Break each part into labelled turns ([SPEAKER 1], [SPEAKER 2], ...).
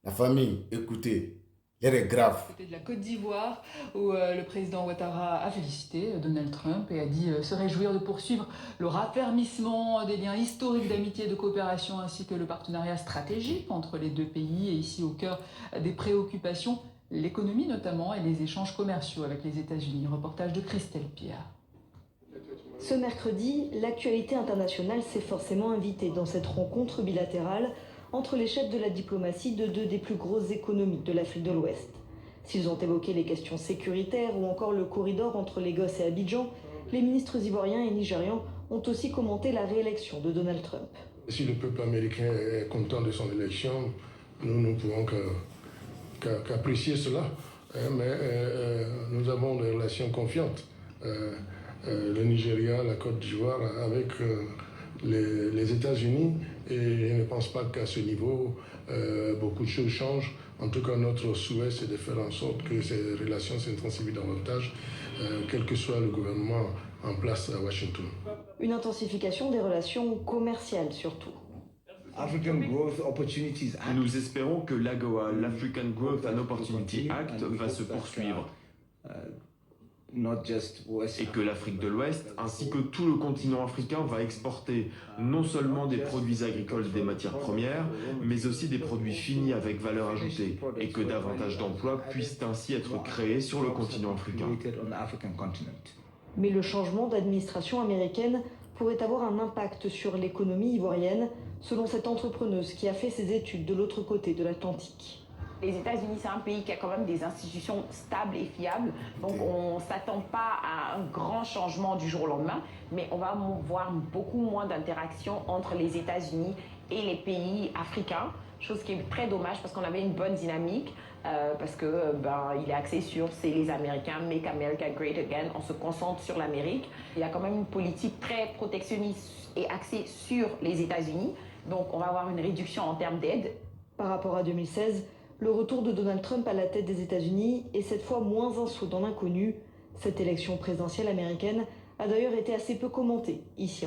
[SPEAKER 1] La famille, écoutez, l'heure est grave.
[SPEAKER 2] Côté de la Côte d'Ivoire, où le président Ouattara a félicité Donald Trump et a dit se réjouir de poursuivre le raffermissement des liens historiques d'amitié et de coopération ainsi que le partenariat stratégique entre les deux pays et ici au cœur des préoccupations, l'économie notamment et les échanges commerciaux avec les États-Unis. Reportage de Christelle Pierre.
[SPEAKER 3] Ce mercredi, l'actualité internationale s'est forcément invitée dans cette rencontre bilatérale entre les chefs de la diplomatie de deux des plus grosses économies de l'Afrique de l'Ouest. S'ils ont évoqué les questions sécuritaires ou encore le corridor entre Lagos et Abidjan, les ministres ivoiriens et nigérians ont aussi commenté la réélection de Donald Trump.
[SPEAKER 4] Si le peuple américain est content de son élection, nous ne pouvons qu'apprécier cela. Mais nous avons des relations confiantes. Le Nigeria, la Côte d'Ivoire, avec les États-Unis, et je ne pense pas qu'à ce niveau, beaucoup de choses changent. En tout cas, notre souhait, c'est de faire en sorte que ces relations s'intensifient davantage, quel que soit le gouvernement en place à Washington.
[SPEAKER 3] Une intensification des relations commerciales surtout.
[SPEAKER 5] Nous espérons que l'AGOA, l'African Growth and Opportunity Act, va se poursuivre et que l'Afrique de l'Ouest, ainsi que tout le continent africain, va exporter non seulement des produits agricoles et des matières premières, mais aussi des produits finis avec valeur ajoutée, et que davantage d'emplois puissent ainsi être créés sur le continent africain.
[SPEAKER 3] Mais le changement d'administration américaine pourrait avoir un impact sur l'économie ivoirienne, selon cette entrepreneuse qui a fait ses études de l'autre côté de l'Atlantique.
[SPEAKER 6] Les États-Unis, c'est un pays qui a quand même des institutions stables et fiables, donc on ne s'attend pas à un grand changement du jour au lendemain, mais on va voir beaucoup moins d'interactions entre les États-Unis et les pays africains, chose qui est très dommage parce qu'on avait une bonne dynamique, parce que il est axé sur c'est les Américains, Make America Great Again, on se concentre sur l'Amérique. Il y a quand même une politique très protectionniste et axée sur les États-Unis, donc on va avoir une réduction en termes d'aide.
[SPEAKER 3] Par rapport à 2016, le retour de Donald Trump à la tête des États-Unis est cette fois moins un saut dans l'inconnu. Cette élection présidentielle américaine a d'ailleurs été assez peu commentée ici.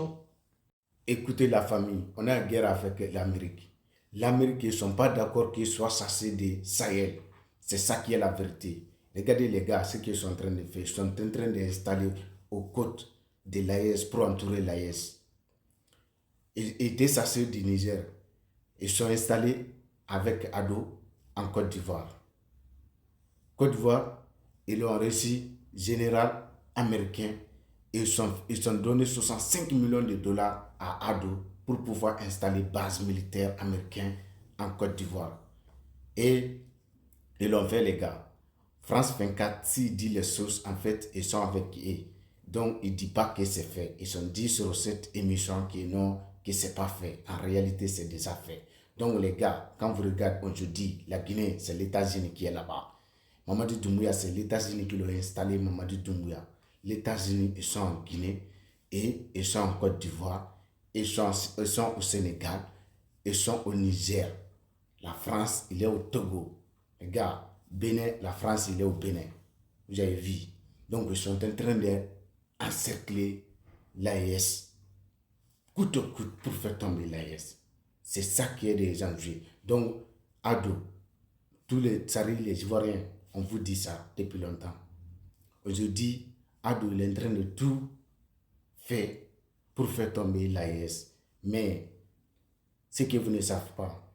[SPEAKER 1] Écoutez la famille, on est en guerre avec l'Amérique. L'Amérique, ils ne sont pas d'accord qu'ils soient chassés de Sahel. C'est ça qui est la vérité. Regardez les gars, ce qu'ils sont en train de faire. Ils sont en train d'installer aux côtes de l'AES pour entourer l'AES. Ils étaient chassés du Niger. Ils sont installés avec Ado en Côte d'Ivoire. Côte d'Ivoire, ils ont reçu général américain. Ils ont donné 65 millions de dollars à Ado pour pouvoir installer base militaire américaine en Côte d'Ivoire. Et ils l'ont fait les gars. France 24, s'il dit les choses, en fait, ils sont avec eux. Donc, il ne dit pas que c'est fait. Ils ont dit sur cette émission que non, que ce n'est pas fait. En réalité, c'est déjà fait. Donc les gars, quand vous regardez aujourd'hui, la Guinée, c'est les États-Unis qui est là-bas. Mamadou Doumbouya, c'est les États-Unis qui l'ont installé, Mamadou Doumbouya. Les États-Unis, ils sont en Guinée, et ils sont en Côte d'Ivoire, ils sont au Sénégal, ils sont au Niger. La France, il est au Togo. Les gars, Bénin, la France, il est au Bénin. Vous avez vu. Donc ils sont en train d'encercler l'AES, coûte que coûte, pour faire tomber l'AES. C'est ça qui est des enjeux. Donc, Ado, tous les Tsaris, les Ivoiriens, on vous dit ça depuis longtemps. Aujourd'hui, Ado, il est en train de tout faire pour faire tomber l'AES. Mais, ce que vous ne savez pas,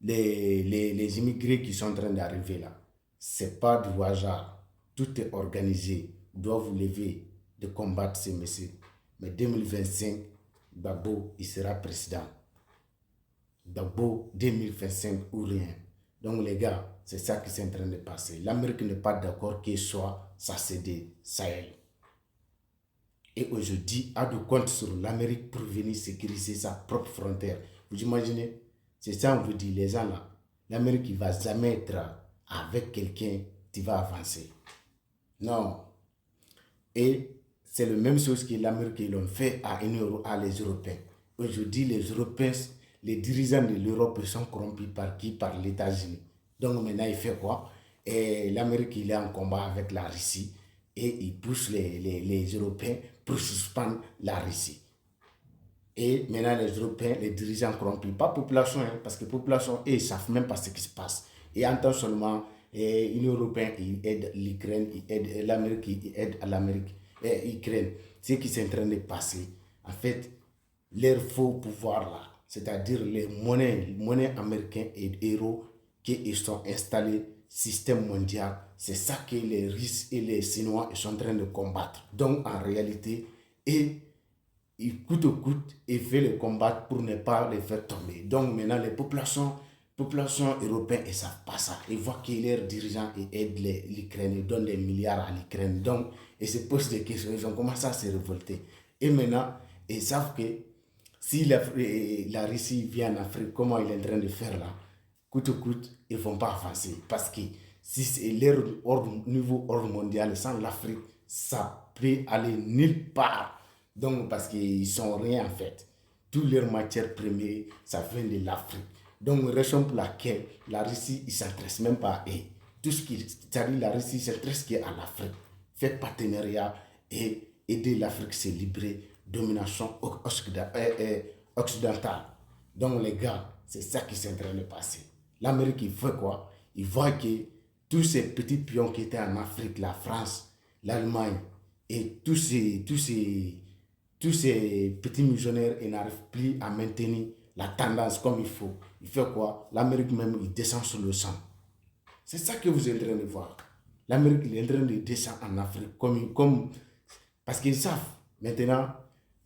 [SPEAKER 1] les immigrés qui sont en train d'arriver là, c'est pas du hasard. Tout est organisé. Ils doivent vous lever de combattre ces messieurs. Mais 2025, Gbagbo, il sera président. Gbagbo 2025 ou rien. Donc les gars, c'est ça qui est en train de passer. L'Amérique n'est pas d'accord qu'il soit chassé Sahel. Et aujourd'hui, Ado compte sur l'Amérique pour venir sécuriser sa propre frontière. Vous imaginez? C'est ça on vous dit, les gens là. L'Amérique ne va jamais être avec quelqu'un qui va avancer. Non. Et c'est la même chose que l'Amérique l'ont fait à les Européens. Aujourd'hui, les Européens, les dirigeants de l'Europe sont corrompus par qui? Par les États-Unis. Donc maintenant, il fait quoi? Et l'Amérique, il est en combat avec la Russie et il pousse les Européens pour suspendre la Russie. Et maintenant, les Européens, les dirigeants corrompus, pas population, hein, parce que population, eux, ils ne savent même pas ce qui se passe. Et en temps seulement, l'Union européenne, il aide l'Ukraine, il aide l'Amérique, il aide à l'Amérique, l'Ukraine. Ce qui est en train de passer, en fait, leur faux pouvoir là, c'est-à-dire les monnaies américaines et euros qui sont installés, système mondial, c'est ça que les Russes et les Chinois sont en train de combattre. Donc, en réalité, il coûte au coûte et fait le combat pour ne pas les faire tomber. Donc maintenant, les populations européennes ne savent pas ça. Ils voient que leurs dirigeants aident l'Ukraine, ils donnent des milliards à l'Ukraine. Donc, ils se posent des questions, ils ont commencé à se révolter. Et maintenant, ils savent que si la Russie vient en Afrique, comment il est en train de faire là, coûte au coûte, ils ne vont pas avancer. Parce que si c'est leur niveau ordre mondial, sans l'Afrique, ça peut aller nulle part. Donc, parce qu'ils ne sont rien en fait. Toutes leurs matières premières, ça vient de l'Afrique. Donc, raison pour laquelle la Russie, ne s'intéresse même pas à eux. Tout ce qui, c'est-à-dire la Russie s'intéresse à l'Afrique. Fait partenariat et aider l'Afrique à se libérer de domination occidentale. Donc, les gars, c'est ça qui s'est en train de passer. L'Amérique, il fait quoi? Il voit que tous ces petits pions qui étaient en Afrique, la France, l'Allemagne, et tous ces petits missionnaires, ils n'arrivent plus à maintenir la tendance comme il faut. Il fait quoi? L'Amérique même, il descend sur le sang. C'est ça que vous êtes en train de voir. L'Amérique, il est en train de descendre en Afrique. Parce qu'ils savent, maintenant,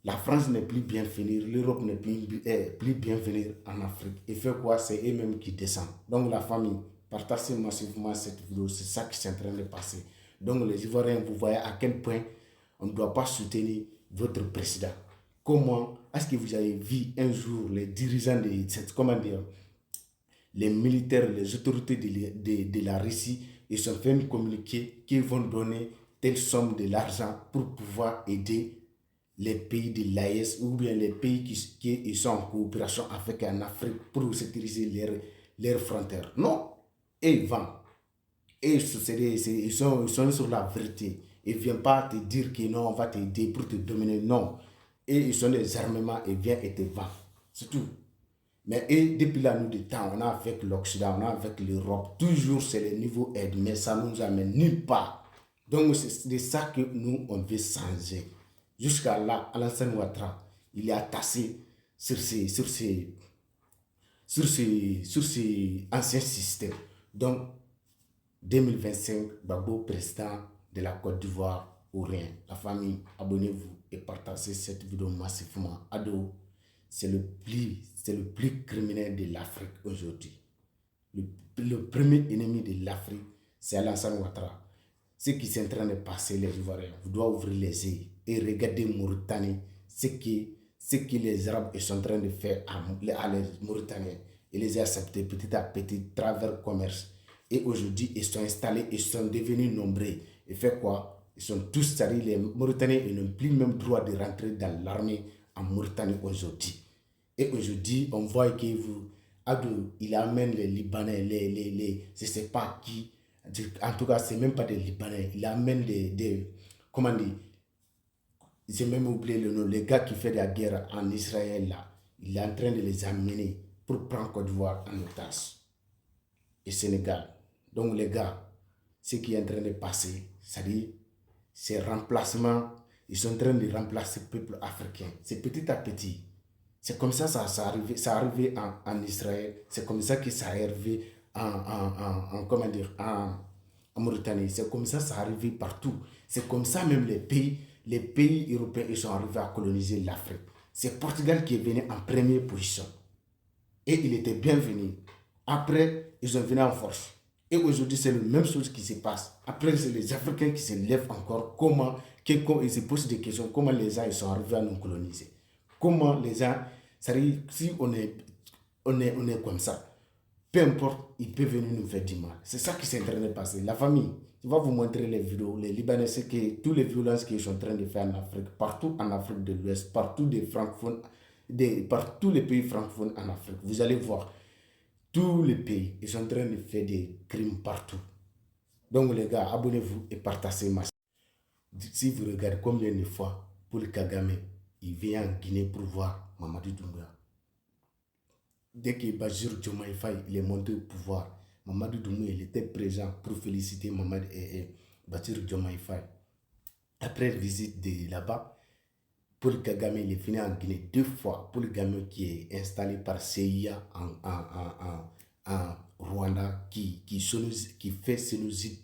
[SPEAKER 1] la France n'est plus bien finir, l'Europe n'est plus bien finir en Afrique. Il fait quoi? C'est eux-mêmes qui descendent. Donc la famille, partagez massivement cette vidéo. C'est ça qui est en train de passer. Donc les Ivoiriens, vous voyez à quel point on ne doit pas soutenir votre président. Comment est-ce que vous avez vu un jour les dirigeants de cette, comment dire, les militaires, les autorités de la Russie, ils sont fait communiquer qu'ils vont donner telle somme de l'argent pour pouvoir aider les pays de l'AES ou bien les pays qui sont en coopération avec en Afrique pour sécuriser leurs frontières. Non, et ils vendent. Et ils sont sur la vérité. Ils ne viennent pas te dire que non, on va t'aider pour te dominer. Non. Et ils sont des armements et viennent et te vendent. C'est tout. Mais depuis la nuit du temps, on a avec l'Occident, on a avec l'Europe, toujours c'est le niveau aide, mais ça ne nous amène nulle part. Donc c'est de ça que nous, on veut changer. Jusqu'à là, Alassane Ouattara, il est attaché sur ces anciens systèmes. Donc, 2025, Gbagbo, président de la Côte d'Ivoire ou rien. La famille, abonnez-vous et partagez cette vidéo massivement. Ado, c'est le plus criminel de l'Afrique aujourd'hui. Le premier ennemi de l'Afrique, c'est Alassane Ouattara. Ce qui est en train de passer, les Ivoiriens, vous devez ouvrir les yeux et regarder Mauritanie, ce que les Arabes sont en train de faire à les Mauritaniens. Ils les ont acceptés petit à petit, travers le commerce. Et aujourd'hui, ils sont installés, ils sont devenus nombreux. Et fait quoi? Ils sont tous salés. Les Mauritaniens, ils n'ont plus même droit de rentrer dans l'armée en Mauritanie aujourd'hui. Et aujourd'hui, on voit que il amène les Libanais, je ne sais pas qui, en tout cas, ce n'est même pas des Libanais. Il amène comment dire, j'ai même oublié le nom, les gars qui font la guerre en Israël là. Il est en train de les amener pour prendre Côte d'Ivoire en otage. Et Sénégal. Donc les gars, ce qui est en train de passer, c'est-à-dire ces remplacements, ils sont en train de remplacer le peuple africain. C'est petit à petit. C'est comme ça ça arrivé en Israël. C'est comme ça que ça arrivé en Mauritanie. C'est comme ça arrivé partout. C'est comme ça même les pays européens ils sont arrivés à coloniser l'Afrique. C'est Portugal qui est venu en première position. Et il était bienvenu. Après, ils sont venus en force. Et aujourd'hui, c'est la même chose qui se passe. Après, c'est les Africains qui se lèvent encore. Ils se posent des questions. Comment les gens ils sont arrivés à nous coloniser? Comment les gens... C'est-à-dire, si on est comme ça, peu importe, ils peuvent venir nous faire du mal. C'est ça qui s'est en train de passer. La famille, je vais vous montrer les vidéos. Les Libanais, c'est que toutes les violences qu'ils sont en train de faire en Afrique, partout en Afrique de l'Ouest, partout par tous les pays francophones en Afrique, vous allez voir. Tous les pays, ils sont en train de faire des crimes partout. Donc les gars, abonnez-vous et partagez ma chaîne. Si vous regardez combien de fois Paul Kagame, il vient en Guinée pour voir Mamadou Doumbouya. Dès que Bachir Diomaye Faye il est monté au pouvoir, Mamadou Doumbouya il était présent pour féliciter Bachir Diomaye Faye. Après visite de là-bas, Paul Kagame il est venu en Guinée 2 fois. Paul Kagame qui est installé par CIA en Rwanda, qui fait génocide,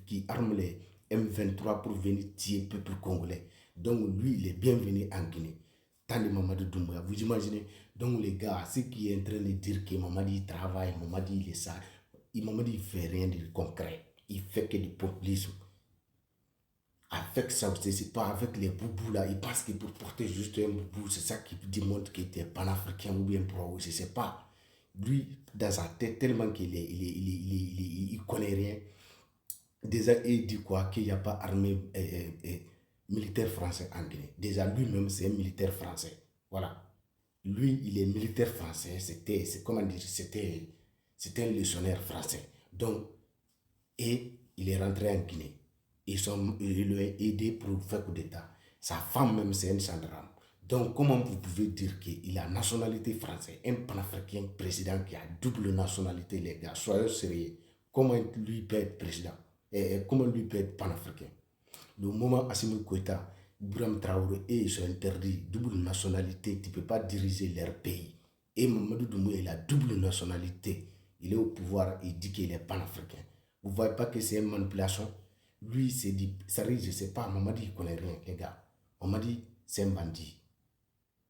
[SPEAKER 1] qui arme les M23 pour venir tuer le peuple congolais. Donc lui, il est bienvenu en Guinée. Tant de Mamadou Doumbouya, vous imaginez? Donc les gars, ce qui est en train de dire que Mamadi travaille, Mamadi il est ça, Mamadi il fait rien de concret. Il fait que du populisme. Avec ça, c'est pas avec les boubous là. Il pense que pour porter juste un boubou, c'est ça qui démontre qu'il était panafricain ou bien pro, je sais pas. Lui, dans sa tête, tellement il connaît rien. Déjà, il dit quoi? Qu'il n'y a pas armée militaire français en Guinée. Déjà, lui-même, c'est un militaire français. Voilà. Lui, il est militaire français. C'était un légionnaire français. Donc, et il est rentré en Guinée. Ils l'ont aidé pour faire coup d'État. Sa femme même, c'est un gendarme. Donc, comment vous pouvez dire qu'il a nationalité française, un panafricain président qui a double nationalité, les gars? Soyez sérieux. Comment lui peut être président? Et comment lui peut être panafricain? Le moment Assimi Goïta, Ibrahim Traoré, ils sont interdits, double nationalité, tu ne peux pas diriger leur pays. Et Mamadou Doumbouya, il a double nationalité. Il est au pouvoir, il dit qu'il est panafricain. Vous ne voyez pas que c'est une manipulation? Lui, c'est dit, ça je ne sais pas, Mamadi, il ne connaît rien, les gars. Mamadi, c'est un bandit.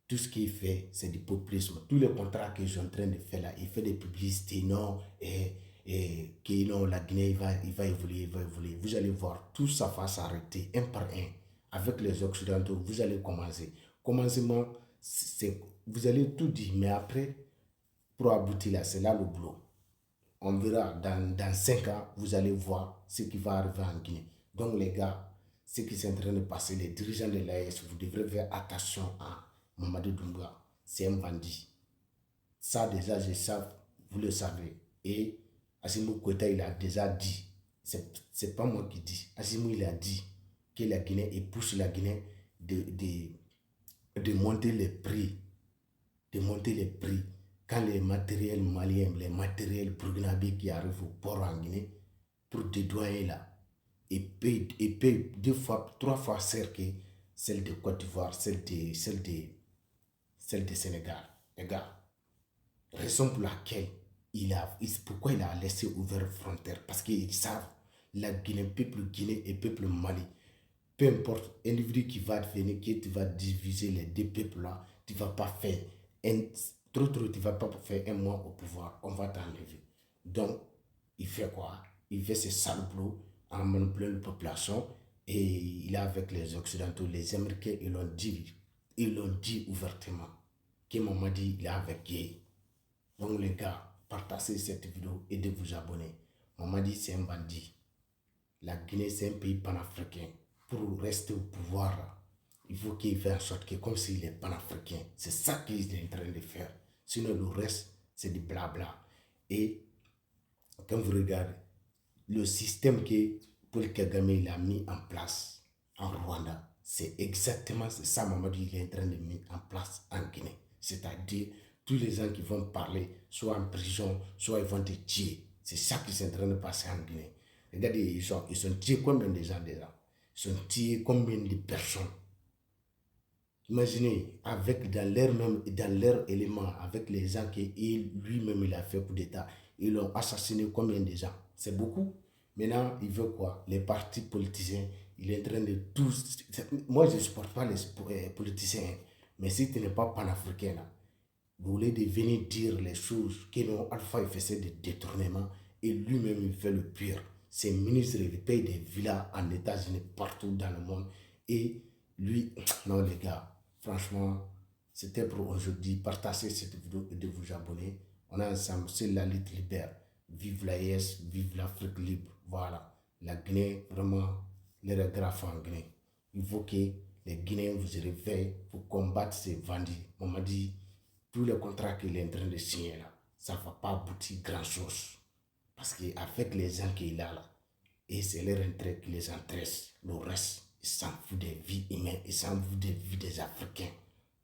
[SPEAKER 1] Tout ce qu'il fait, c'est du populisme. Tous les contrats que je suis en train de faire là, il fait des publicités, non, que non, la Guinée, il va évoluer. Vous allez voir, tout ça va s'arrêter un par un. Avec les Occidentaux, vous allez commencer. Commencement, vous allez tout dire, mais après, pour aboutir là, c'est là le boulot. On verra dans 5 ans, vous allez voir ce qui va arriver en Guinée. Donc les gars, ce qui est en train de passer, les dirigeants de l'AES, vous devrez faire attention à Mamadou Doumbouya. C'est un bandit. Ça déjà, vous le savez. Et Assimi Goïta, il a déjà dit, c'est pas moi qui dis, Assimi il a dit que la Guinée, il pousse la Guinée de monter les prix. Quand les matériels maliens, les matériels burkinabés qui arrivent au port en Guinée, pour dédouaner là, et paye 2 fois, 3 fois cher que celle de Côte d'Ivoire, celle de Sénégal. Les gars, raison pour laquelle pourquoi il a laissé ouvert frontière? Parce qu'ils savent, la Guinée, peuple Guinée et peuple Mali, peu importe, individu qui va venir, qui va diviser les 2 peuples là, tu ne vas pas faire tu ne vas pas faire un mois au pouvoir, on va t'enlever. Donc, il fait quoi? Il fait ses sales boulots en manipulant la population et il est avec les Occidentaux, les Américains, ils l'ont dit ouvertement que Mamadi il est avec eux. Donc les gars, partagez cette vidéo et de vous abonner. Mamadi c'est un bandit. La Guinée c'est un pays panafricain. Pour rester au pouvoir, il faut qu'il fasse en sorte que comme s'il est panafricain. C'est ça qu'il est en train de faire. Sinon le reste c'est du blabla. Et quand vous regardez le système que Paul Kagame il a mis en place en Rwanda, c'est exactement ça Mamadi il est en train de mettre en place en Guinée. C'est-à-dire tous les gens qui vont parler, soit en prison, soit ils vont te tuer. C'est ça qui est en train de passer en Guinée. Regardez, ils sont tués combien de gens déjà? Ils sont tués combien de personnes? Imaginez, dans leur élément, avec les gens que lui-même il a fait coup d'État, ils l'ont assassiné combien de gens? C'est beaucoup. Maintenant, il veut quoi? Les partis politiciens, il est en train de tous... Moi, je ne supporte pas les politiciens, mais si tu n'es pas panafricain, là, vous voulez venir dire les choses que non, Alpha il faisait des détournements et lui-même il fait le pire. Ses ministres, il paye des villas en États-Unis, partout dans le monde. Et lui, non les gars, franchement, c'était pour aujourd'hui. Partagez cette vidéo et de vous abonner. On est ensemble, c'est la lutte libère. Vive l'AES, vive l'Afrique libre. Voilà, la Guinée, vraiment, les regrets en Guinée. Il faut que les Guinéens vous réveillent pour combattre ces bandits. On m'a dit, tous les contrats qu'il est en train de signer là, ça ne va pas aboutir grand-chose. Parce qu'avec les gens qu'il a là, et c'est leur intérêt qui les intéresse. Le reste, ils s'en foutent des vies humaines, ils s'en foutent des vies des Africains.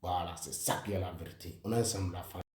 [SPEAKER 1] Voilà, c'est ça qui est la vérité. On est ensemble la famille.